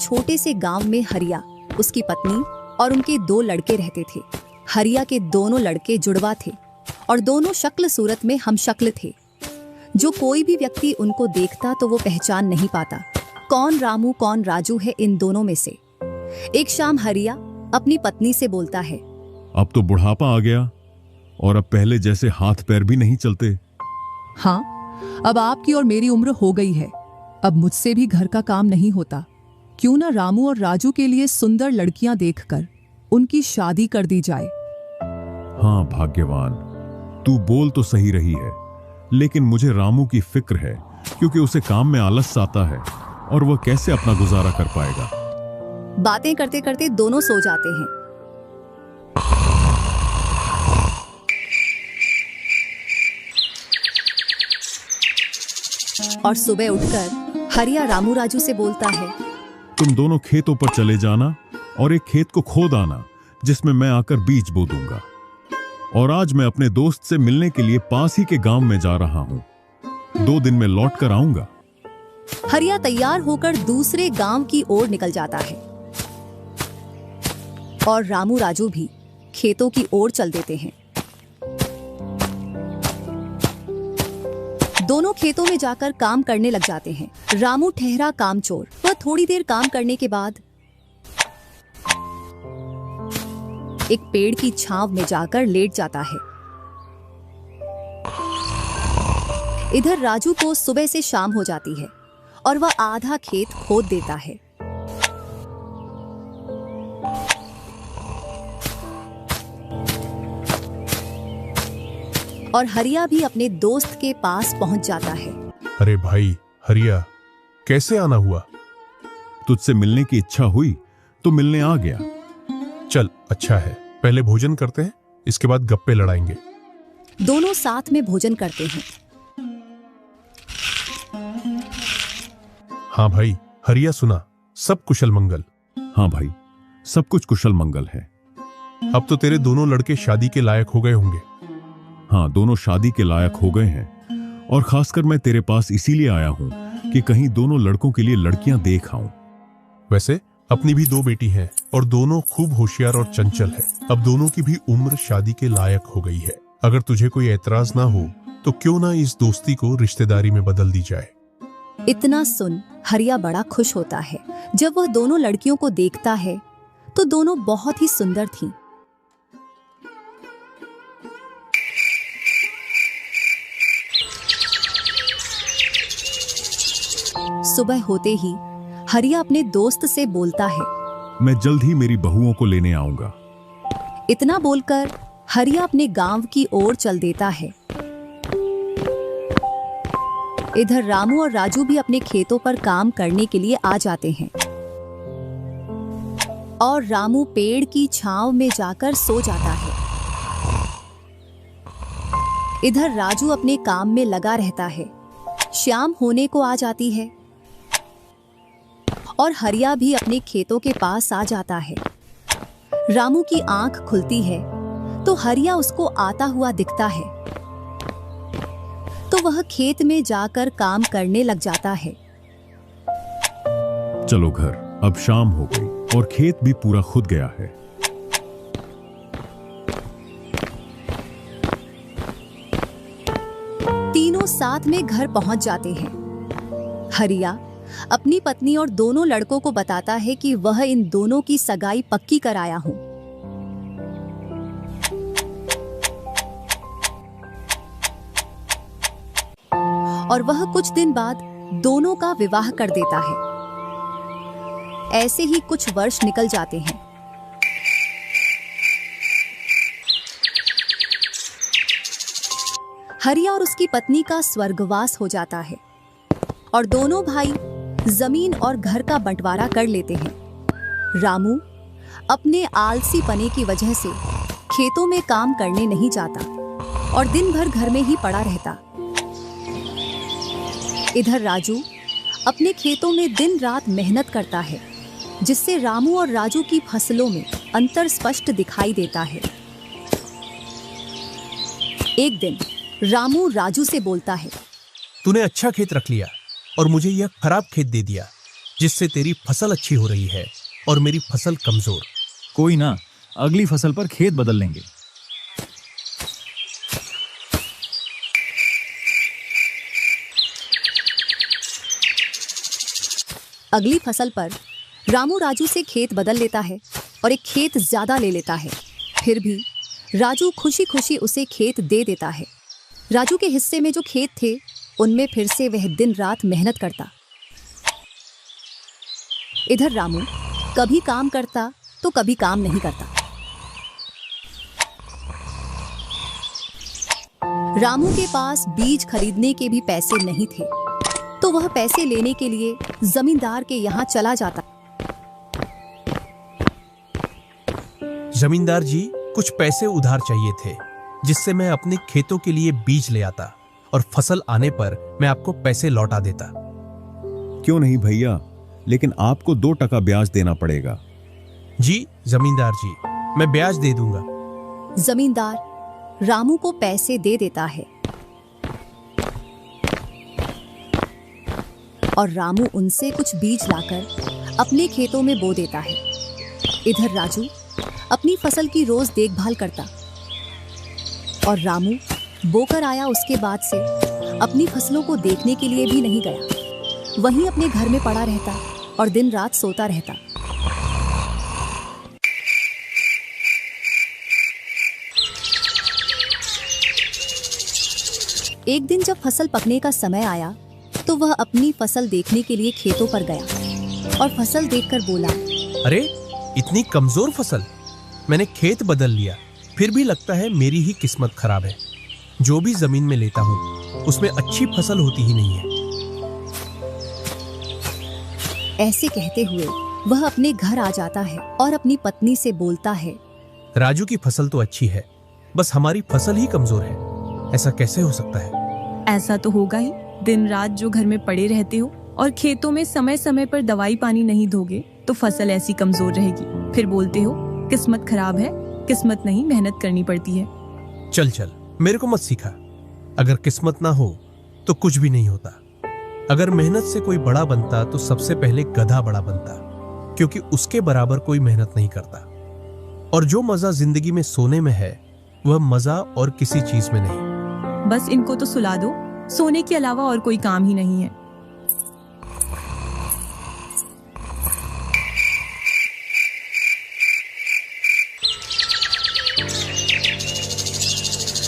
छोटे से गांव में हरिया, उसकी पत्नी और उनके 2 लड़के रहते थे। हरिया के दोनों लड़के जुड़वा थे और दोनों शक्ल सूरत में हमशक्ल थे। जो कोई भी व्यक्ति उनको देखता तो वो पहचान नहीं पाता कौन रामू कौन राजू है इन दोनों में से। एक शाम हरिया अपनी पत्नी से बोलता है, अब तो बुढ़ापा आ गया और अब पहले जैसे हाथ पैर भी नहीं चलते। हाँ, अब आपकी और मेरी उम्र हो गई है, अब मुझसे भी घर का काम नहीं होता। क्यों ना रामू और राजू के लिए सुंदर लड़कियां देखकर उनकी शादी कर दी जाए। हाँ भाग्यवान, तू बोल तो सही रही है, लेकिन मुझे रामू की फिक्र है क्योंकि उसे काम में आलस आता है और वह कैसे अपना गुजारा कर पाएगा। बातें करते करते दोनों सो जाते हैं। और सुबह उठकर हरिया रामू राजू से बोलता है, तुम दोनों खेतों पर चले जाना और एक खेत को खोद आना जिसमें मैं आकर बीज बो दूंगा। और आज मैं अपने दोस्त से मिलने के लिए पास ही के गांव में जा रहा हूं। 2 दिन में लौट कर आऊंगा। हरिया तैयार होकर दूसरे गांव की ओर निकल जाता है और रामू राजू भी खेतों की ओर चल देते हैं। दोनों खेतों में जाकर काम करने लग जाते हैं। रामू ठहरा कामचोर। वह थोड़ी देर काम करने के बाद एक पेड़ की छांव में जाकर लेट जाता है। इधर राजू को सुबह से शाम हो जाती है और वह आधा खेत खोद देता है। और हरिया भी अपने दोस्त के पास पहुंच जाता है। अरे भाई हरिया, कैसे आना हुआ? तुझसे मिलने की इच्छा हुई तो मिलने आ गया। चल अच्छा है, पहले भोजन करते हैं, इसके बाद गप्पे लड़ाएंगे। दोनों साथ में भोजन करते हैं। हाँ भाई हरिया, सुना सब कुशल मंगल? हाँ भाई, सब कुछ कुशल मंगल है। अब तो तेरे दोनों लड़के शादी के लायक हो गए होंगे। हाँ, दोनों शादी के लायक हो गए हैं और खासकर मैं तेरे पास इसीलिए आया हूं कि कहीं दोनों लड़कों के लिए लड़कियां देख आऊं। वैसे अपनी भी 2 बेटी हैं और दोनों खूब होशियार और चंचल है। अब दोनों की भी उम्र शादी के लायक हो गई है। अगर तुझे कोई एतराज ना हो तो क्यों ना इस दोस्ती को रिश्तेदारी में बदल दी जाए। इतना सुन हरिया बड़ा खुश होता है। जब वह दोनों लड़कियों को देखता है तो दोनों बहुत ही सुंदर थीं। सुबह होते ही हरिया अपने दोस्त से बोलता है, मैं जल्द ही मेरी बहुओं को लेने आऊंगा। इतना बोलकर हरिया अपने गांव की ओर चल देता है। इधर रामू और राजू भी अपने खेतों पर काम करने के लिए आ जाते हैं और रामू पेड़ की छांव में जाकर सो जाता है। इधर राजू अपने काम में लगा रहता है। शाम होने को आ जाती है और हरिया भी अपने खेतों के पास आ जाता है। रामू की आंख खुलती है तो हरिया उसको आता हुआ दिखता है, तो वह खेत में जाकर काम करने लग जाता है। चलो घर, अब शाम हो गई और खेत भी पूरा खुद गया है। तीनों साथ में घर पहुंच जाते हैं। हरिया अपनी पत्नी और दोनों लड़कों को बताता है कि वह इन दोनों की सगाई पक्की कराया हूं। और वह कुछ दिन बाद दोनों का विवाह कर देता है। ऐसे ही कुछ वर्ष निकल जाते हैं। हरिया और उसकी पत्नी का स्वर्गवास हो जाता है और दोनों भाई जमीन और घर का बंटवारा कर लेते हैं। रामू अपने आलसी पने की वजह से खेतों में काम करने नहीं जाता और दिन भर घर में ही पड़ा रहता। इधर राजू अपने खेतों में दिन रात मेहनत करता है, जिससे रामू और राजू की फसलों में अंतर स्पष्ट दिखाई देता है। एक दिन रामू राजू से बोलता है, तूने अच्छा खेत रख लिया और मुझे यह खराब खेत दे दिया। जिससे तेरी फसल अच्छी हो रही है और मेरी फसल कमजोर। कोई ना, अगली फसल पर खेत बदल लेंगे। अगली फसल पर रामू राजू से खेत बदल लेता है और एक खेत ज्यादा ले लेता है। फिर भी राजू खुशी खुशी उसे खेत दे देता है। राजू के हिस्से में जो खेत थे उनमें फिर से वह दिन रात मेहनत करता। इधर रामू कभी काम करता तो कभी काम नहीं करता। रामू के पास बीज खरीदने के भी पैसे नहीं थे, तो वह पैसे लेने के लिए जमींदार के यहाँ चला जाता। जमींदार जी, कुछ पैसे उधार चाहिए थे, जिससे मैं अपने खेतों के लिए बीज ले आता और फसल आने पर मैं आपको पैसे लौटा देता। क्यों नहीं भैया, लेकिन आपको 2% ब्याज देना पड़ेगा। जी जमींदार जी, मैं ब्याज दे दूंगा। जमींदार रामू को पैसे दे देता है और रामू उनसे कुछ बीज लाकर अपने खेतों में बो देता है। इधर राजू अपनी फसल की रोज देखभाल करता और रामू बोकर आया उसके बाद से अपनी फसलों को देखने के लिए भी नहीं गया। वहीं अपने घर में पड़ा रहता और दिन रात सोता रहता। एक दिन जब फसल पकने का समय आया तो वह अपनी फसल देखने के लिए खेतों पर गया और फसल देखकर बोला, अरे इतनी कमजोर फसल! मैंने खेत बदल लिया, फिर भी लगता है मेरी ही किस्मत खराब है। जो भी जमीन में लेता हूँ उसमें अच्छी फसल होती ही नहीं है। ऐसे कहते हुए वह अपने घर आ जाता है और अपनी पत्नी से बोलता है, राजू की फसल तो अच्छी है, बस हमारी फसल ही कमजोर है। ऐसा कैसे हो सकता है? ऐसा तो होगा ही। दिन रात जो घर में पड़े रहते हो और खेतों में समय समय पर दवाई पानी नहीं दोगे तो फसल ऐसी कमजोर रहेगी। फिर बोलते हो किस्मत खराब है। किस्मत नहीं, मेहनत करनी पड़ती है। चल चल, मेरे को मत सिखा। अगर किस्मत ना हो तो कुछ भी नहीं होता। अगर मेहनत से कोई बड़ा बनता तो सबसे पहले गधा बड़ा बनता, क्योंकि उसके बराबर कोई मेहनत नहीं करता। और जो मजा जिंदगी में सोने में है वह मजा और किसी चीज में नहीं। बस इनको तो सुला दो, सोने के अलावा और कोई काम ही नहीं है।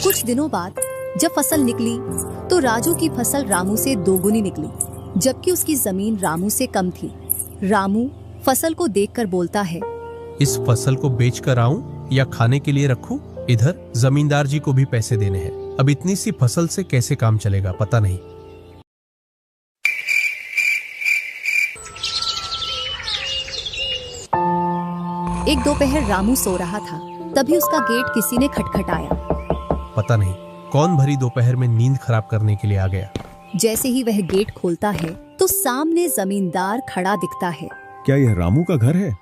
कुछ दिनों बाद जब फसल निकली तो राजू की फसल रामू से दोगुनी निकली, जबकि उसकी जमीन रामू से कम थी। रामू फसल को देखकर बोलता है, इस फसल को बेच कर आऊं या खाने के लिए रखूं? इधर जमींदार जी को भी पैसे देने हैं। अब इतनी सी फसल से कैसे काम चलेगा पता नहीं। एक दोपहर रामू सो रहा था, तभी उसका गेट किसी ने खटखटाया। पता नहीं कौन भरी दोपहर में नींद खराब करने के लिए आ गया। जैसे ही वह गेट खोलता है तो सामने जमींदार खड़ा दिखता है। क्या यह रामू का घर है?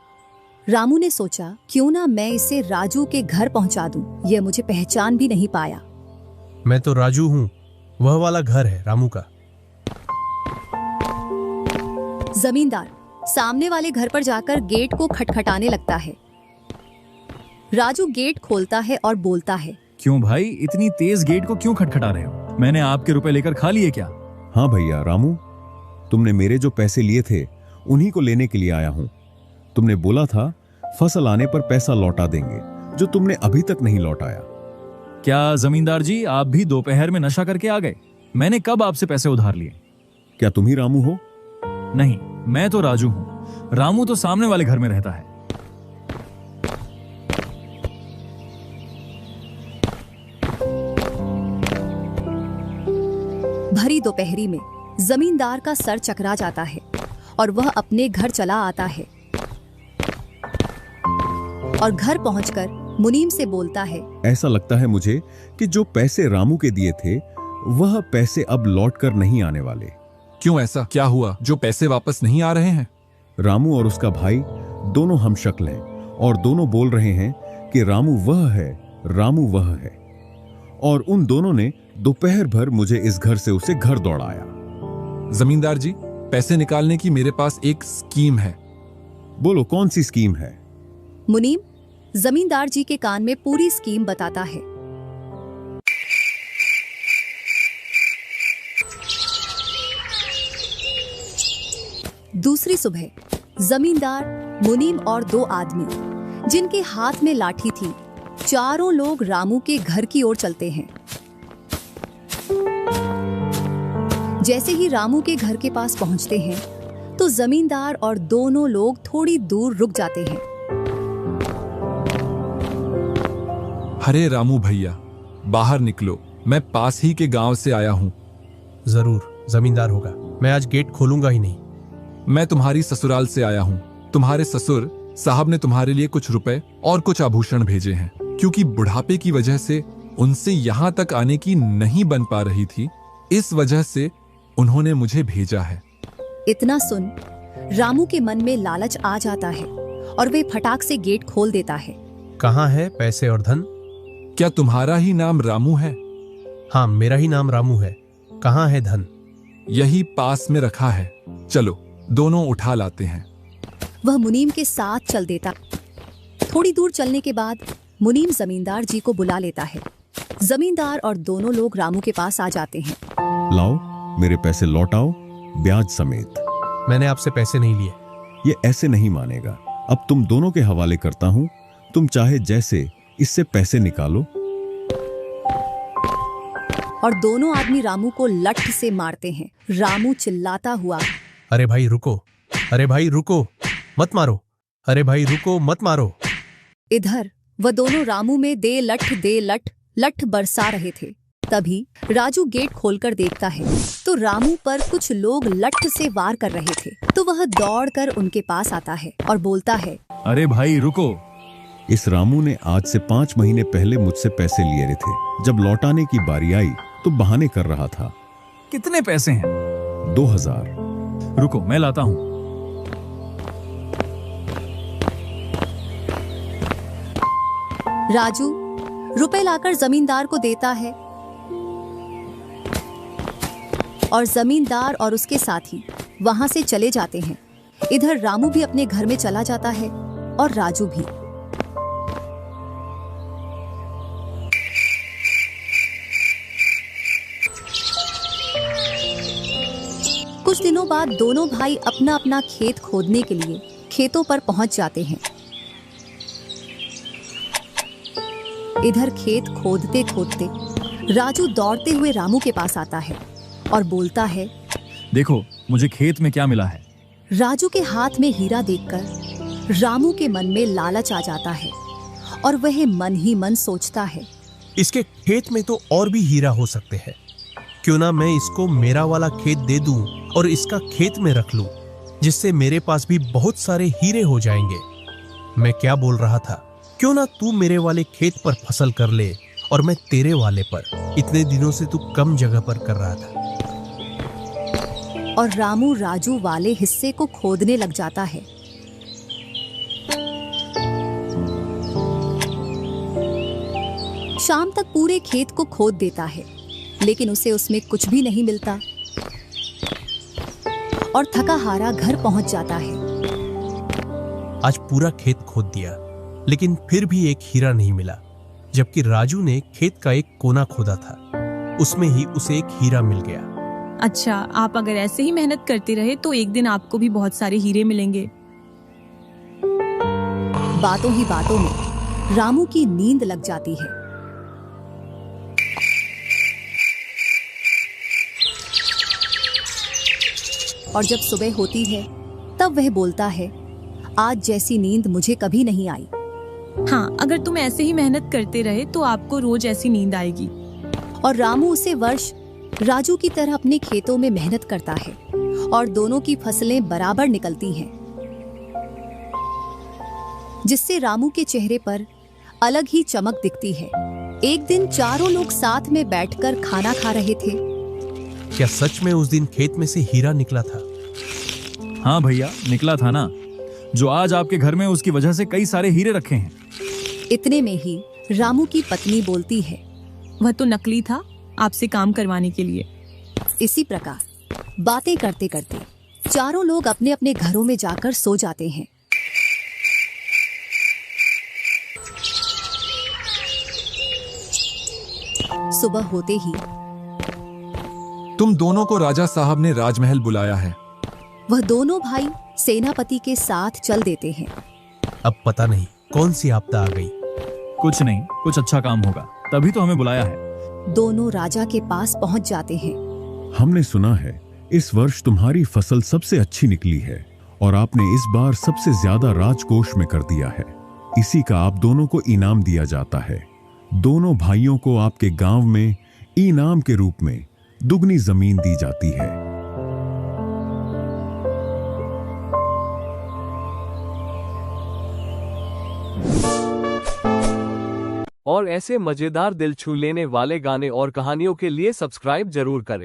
रामू ने सोचा, क्यों ना मैं इसे राजू के घर पहुंचा दूं। यह मुझे पहचान भी नहीं पाया। मैं तो राजू हूँ, वह वाला घर है रामू का। जमींदार सामने वाले घर पर जाकर गेट को खटखटाने लगता है। राजू गेट खोलता है और बोलता है, क्यों भाई, इतनी तेज गेट को क्यों खटखटा रहे हो? मैंने आपके रुपए लेकर खा लिए क्या? हाँ भैया रामू, तुमने मेरे जो पैसे लिए थे उन्हीं को लेने के लिए आया हूँ। तुमने बोला था फसल आने पर पैसा लौटा देंगे, जो तुमने अभी तक नहीं लौटाया। क्या जमींदार जी, आप भी दोपहर में नशा करके आ गए? मैंने कब आपसे पैसे उधार लिए? क्या तुम ही रामू हो? नहीं, मैं तो राजू हूँ। रामू तो सामने वाले घर में रहता है। भरी दोपहरी में जमींदार का सर चकरा जाता है और वह अपने घर चला आता है और घर पहुंचकर मुनीम से बोलता है, ऐसा लगता है मुझे कि जो पैसे रामू के दिए थे वह पैसे अब लौट कर नहीं आने वाले। क्यों, ऐसा क्या हुआ जो पैसे वापस नहीं आ रहे हैं? रामू और उसका भाई दोनों हमशक्ल हैं और दोनों बोल रहे हैं कि रामू वह है, रामू वह है। और उन दोनों ने दोपहर भर मुझे इस घर से उसे घर दौड़ाया। जमींदार जी, पैसे निकालने की मेरे पास एक स्कीम है। बोलो कौन सी स्कीम है? मुनीम जमींदार जी के कान में पूरी स्कीम बताता है। दूसरी सुबह जमींदार, मुनीम और दो आदमी जिनके हाथ में लाठी थी, चारों लोग रामू के घर की ओर चलते हैं। जैसे ही रामू के घर के पास पहुंचते हैं तो जमींदार और दोनों लोग थोड़ी दूर रुक जाते हैं। अरे रामू भैया, बाहर निकलो, मैं पास ही के गांव से आया हूँ। जरूर जमींदार होगा, मैं आज गेट खोलूंगा ही नहीं। मैं तुम्हारी ससुराल से आया हूँ। तुम्हारे ससुर साहब ने तुम्हारे लिए कुछ रुपए और कुछ आभूषण भेजे हैं, क्योंकि बुढ़ापे की वजह से उनसे यहाँ तक आने की नहीं बन पा रही थी, इस वजह से उन्होंने मुझे भेजा है। इतना सुन रामू के मन में लालच आ जाता है और वे फटाक से गेट खोल देता है। कहाँ है पैसे और धन? क्या तुम्हारा ही नाम रामू है? हाँ, मेरा ही नाम रामू है। कहाँ है धन? यही पास में रखा है, चलो दोनों उठा लाते हैं। वह मुनीम के साथ चल देता। थोड़ी दूर चलने के बाद मुनीम जमींदार जी को बुला लेता है। जमींदार और दोनों लोग रामू के पास आ जाते हैं। लाओ मेरे पैसे लौटाओ, ब्याज समेत। मैंने आपसे पैसे नहीं लिए। ये ऐसे नहीं मानेगा। अब तुम दोनों के हवाले करता हूं, तुम चाहे जैसे इससे पैसे निकालो। और दोनों आदमी रामू को लठ से मारते हैं। रामू चिल्लाता हुआ, अरे भाई रुको, अरे भाई रुको, मत मारो, अरे भाई रुको, मत मारो। इधर वह दोनों रामू में दे लठ लठ बरसा रहे थे। तभी राजू गेट खोलकर देखता है तो रामू पर कुछ लोग लठ से वार कर रहे थे। तो वह दौड़कर उनके पास आता है और बोलता है, अरे भाई रुको। इस रामू ने आज से 5 महीने पहले मुझसे पैसे लिए थे। जब लौटाने की बारी आई तो बहाने कर रहा था। कितने पैसे हैं? 2000। रुको मैं लाता हूँ। राजू रुपए लाकर जमींदार को देता है और जमींदार और उसके साथी वहां से चले जाते हैं। इधर रामू भी अपने घर में चला जाता है और राजू भी। कुछ दिनों बाद दोनों भाई अपना अपना खेत खोदने के लिए खेतों पर पहुंच जाते हैं। इधर खेत खोदते खोदते राजू दौड़ते हुए रामू के पास आता है और बोलता है, देखो मुझे खेत में क्या मिला है। राजू के हाथ में हीरा देखकर रामू के मन में लालच आ जाता है और वह मन ही मन सोचता है, इसके खेत में तो और भी हीरा हो सकते हैं। क्यों ना मैं इसको मेरा वाला खेत दे दूं और इसका खेत में रख लूं, जिससे मेरे पास भी बहुत सारे हीरे हो जाएंगे। मैं क्या बोल रहा था, क्यों ना तू मेरे वाले खेत पर फसल कर ले और मैं तेरे वाले पर। इतने दिनों से तू कम जगह पर कर रहा था। और रामू राजू वाले हिस्से को खोदने लग जाता है। शाम तक पूरे खेत को खोद देता है, लेकिन उसे उसमें कुछ भी नहीं मिलता और थका हारा घर पहुंच जाता है। आज पूरा खेत खोद दिया, लेकिन फिर भी एक हीरा नहीं मिला, जबकि राजू ने खेत का एक कोना खोदा था, उसमें ही उसे एक हीरा मिल गया। अच्छा, आप अगर ऐसे ही मेहनत करते रहे तो एक दिन आपको भी बहुत सारे हीरे मिलेंगे। बातों ही बातों में रामू की नींद लग जाती है। और जब सुबह होती है तब वह बोलता है, आज जैसी नींद मुझे कभी नहीं आई। हाँ, अगर तुम ऐसे ही मेहनत करते रहे तो आपको रोज ऐसी नींद आएगी। और रामू उसे वर्ष राजू की तरह अपने खेतों में मेहनत करता है और दोनों की फसलें बराबर निकलती हैं, जिससे रामू के चेहरे पर अलग ही चमक दिखती है। एक दिन चारों लोग साथ में बैठकर खाना खा रहे थे। क्या सच में उस दिन खेत में से हीरा निकला था? हाँ भैया, निकला था ना। जो आज आपके घर में, उसकी वजह से कई सारे हीरे रखे हैं। इतने में ही रामू की पत्नी बोलती है, वह तो नकली था, आपसे काम करवाने के लिए। इसी प्रकार बातें करते करते चारों लोग अपने अपने घरों में जाकर सो जाते हैं। सुबह होते ही तुम दोनों को राजा साहब ने राजमहल बुलाया है। वह दोनों भाई सेनापति के साथ चल देते हैं। अब पता नहीं कौन सी आपदा आ गई। कुछ नहीं, कुछ अच्छा काम होगा, तभी तो हमें बुलाया है। दोनों राजा के पास पहुंच जाते हैं। हमने सुना है इस वर्ष तुम्हारी फसल सबसे अच्छी निकली है और आपने इस बार सबसे ज्यादा राजकोष में कर दिया है। इसी का आप दोनों को इनाम दिया जाता है। दोनों भाइयों को आपके गांव में इनाम के रूप में दुगनी जमीन दी जाती है। और ऐसे मजेदार दिल छू लेने वाले गाने और कहानियों के लिए सब्सक्राइब जरूर करें।